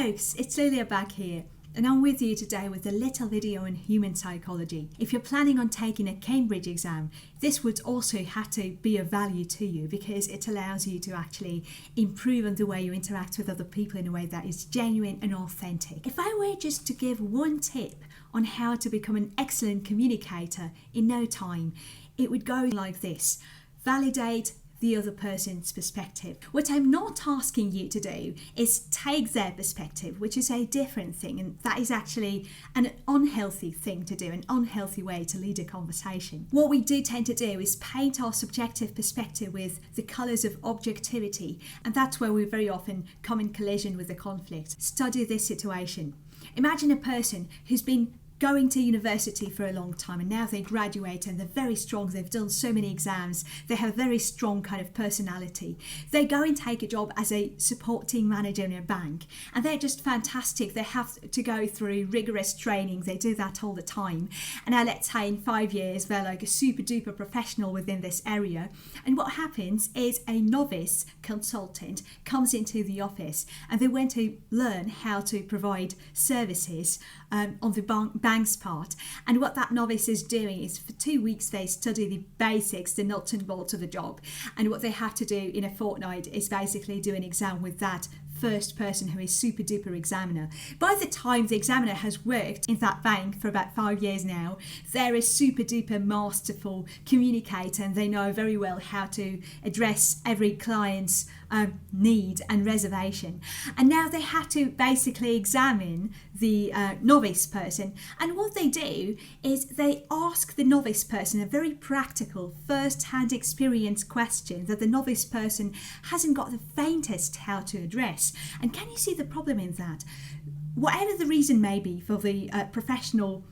folks, it's Lilia back here, and I'm with you today with a little video on human psychology. If you're planning on taking a Cambridge exam, this would also have to be of value to you because it allows you to actually improve on the way you interact with other people in a way that is genuine and authentic. If I were just to give one tip on how to become an excellent communicator in no time, it would go like this: validate the other person's perspective. What I'm not asking you to do is take their perspective, which is a different thing, and that is actually an unhealthy thing to do, an unhealthy way to lead a conversation. What we do tend to do is paint our subjective perspective with the colours of objectivity, and that's where we very often come in collision with the conflict. Study this situation. Imagine a person who's been going to university for a long time and now they graduate and they're very strong, they've done so many exams, they have a very strong kind of personality. They go and take a job as a support team manager in a bank and they're just fantastic. They have to go through rigorous training, they do that all the time, and now let's say in 5 years they're like a super duper professional within this area. And what happens is a novice consultant comes into the office and they want to learn how to provide services on the bank's part, and what that novice is doing is for 2 weeks they study the basics, the nuts and bolts of the job, and what they have to do in a fortnight is basically do an exam with that first person who is super duper examiner. By the time the examiner has worked in that bank for about 5 years now, they're a super duper masterful communicator and they know very well how to address every client's need and reservation. And now they have to basically examine the novice person, and what they do is they ask the novice person a very practical first-hand experience question that the novice person hasn't got the faintest how to address. And can you see the problem in that? Whatever the reason may be for the professional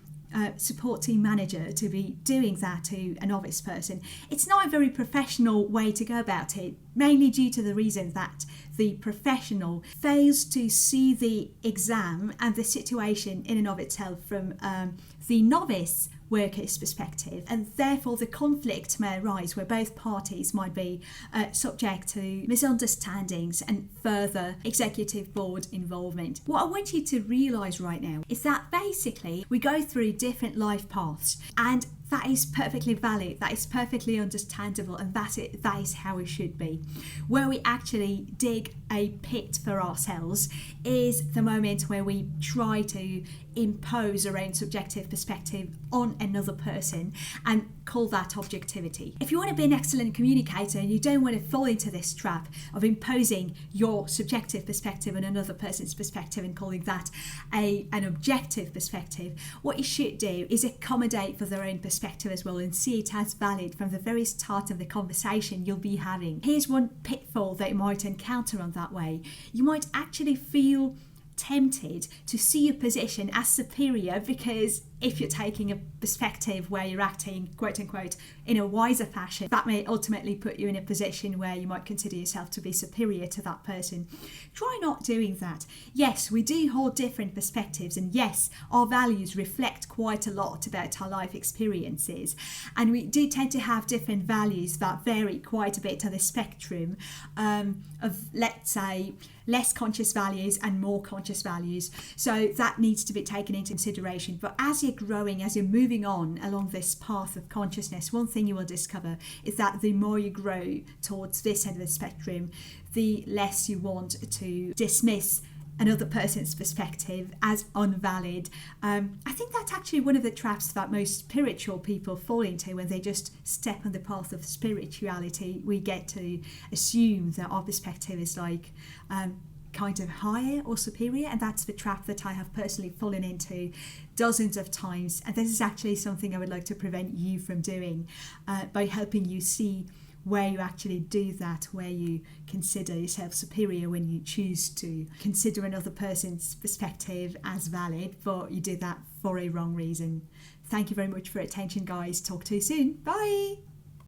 support team manager to be doing that to a novice person, it's not a very professional way to go about it, mainly due to the reason that the professional fails to see the exam and the situation in and of itself from the novice worker's perspective, and therefore the conflict may arise where both parties might be subject to misunderstandings and further executive board involvement. What I want you to realise right now is that basically we go through different life paths, and that is perfectly valid, that is perfectly understandable, and that is how it should be. Where we actually dig a pit for ourselves is the moment where we try to impose our own subjective perspective on another person and call that objectivity. If you want to be an excellent communicator and you don't want to fall into this trap of imposing your subjective perspective on another person's perspective and calling that an objective perspective, what you should do is accommodate for their own perspective as well and see it as valid from the very start of the conversation you'll be having. Here's one pitfall that you might encounter on that way. You might actually feel tempted to see your position as superior, because if you're taking a perspective where you're acting quote unquote in a wiser fashion, that may ultimately put you in a position where you might consider yourself to be superior to that person. Try not doing that. Yes, we do hold different perspectives, and yes, our values reflect quite a lot about our life experiences, and we do tend to have different values that vary quite a bit on the spectrum of, let's say, less conscious values and more conscious values. So that needs to be taken into consideration. But as you're growing, as you're moving on along this path of consciousness, one thing you will discover is that the more you grow towards this end of the spectrum, the less you want to dismiss another person's perspective as unvalid. I think that's actually one of the traps that most spiritual people fall into when they just step on the path of spirituality. We get to assume that our perspective is like kind of higher or superior, and that's the trap that I have personally fallen into dozens of times, and this is actually something I would like to prevent you from doing by helping you see where you actually do that, where you consider yourself superior when you choose to consider another person's perspective as valid, but you do that for a wrong reason. Thank you very much for your attention, guys. Talk to you soon. Bye.